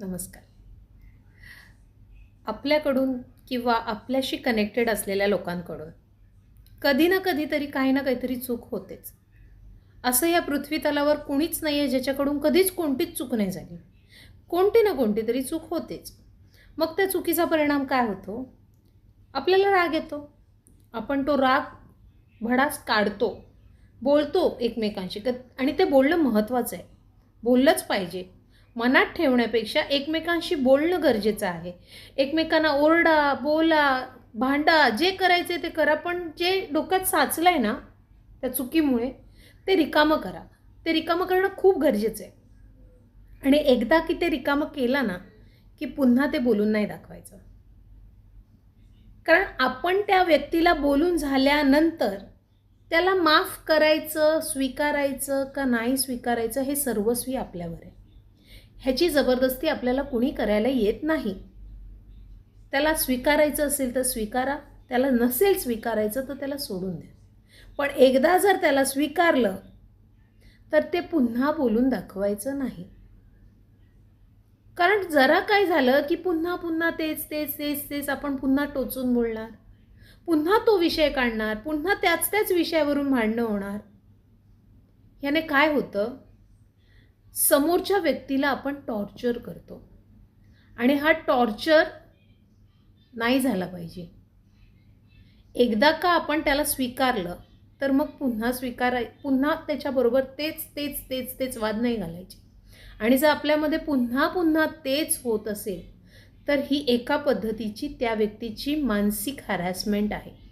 नमस्कार. आपल्याकडून किंवा आपल्याशी कनेक्टेड असलेल्या लोकांकडून कधी ना कधीतरी काही ना काहीतरी चूक होतेच. असं या पृथ्वीतलावर कुणीच नाही आहे ज्याच्याकडून कधीच कोणतीच चूक नाही झाली. कोणती ना कोणती तरी चूक होतेच. मग त्या चुकीचा परिणाम काय होतो? आपल्याला राग येतो. आपण तो राग भडास काढतो, बोलतो एकमेकांशी आणि ते बोलणं महत्त्वाचं आहे. बोललंच पाहिजे. मनात ठेवण्यापेक्षा एकमेकांशी बोलणं गरजेचं आहे. एकमेकांना ओरडा, बोला, भांडा, जे करायचे ते करा, पण जे डोक्यात साचलं आहे ना त्या चुकीमुळे ते रिकामं करा. ते रिकामं करणं खूप गरजेचं आहे. आणि एकदा की ते रिकामं केलं ना की पुन्हा ते बोलून नाही दाखवायचं. कारण आपण त्या व्यक्तीला बोलून झाल्यानंतर त्याला माफ करायचं, स्वीकारायचं का नाही स्वीकारायचं हे सर्वस्वी आपल्यावर आहे. ह्याची जबरदस्ती आपल्याला कुणी करायला येत नाही. त्याला स्वीकारायचं असेल तर स्वीकारा, त्याला नसेल स्वीकारायचं तर त्याला सोडून द्या. पण एकदा जर त्याला स्वीकारलं तर ते पुन्हा बोलून दाखवायचं नाही. कारण जरा काय झालं की पुन्हा पुन्हा तेच तेच तेच तेच आपण पुन्हा टोचून बोलणार, पुन्हा तो विषय काढणार, पुन्हा त्याच विषयावरून भांडणं होणार. याने काय होतं, समोरच्या व्यक्तीला आपण टॉर्चर करतो आणि हा टॉर्चर नाही झाला पाहिजे. एकदा का आपण त्याला स्वीकारलं तर मग पुन्हा त्याच्याबरोबर तेच वाद नाही घालायचे. आणि जर आपल्यामध्ये पुन्हा पुन्हा तेच होत असेल तर ही एका पद्धतीची त्या व्यक्तीची मानसिक हॅरॅसमेंट आहे.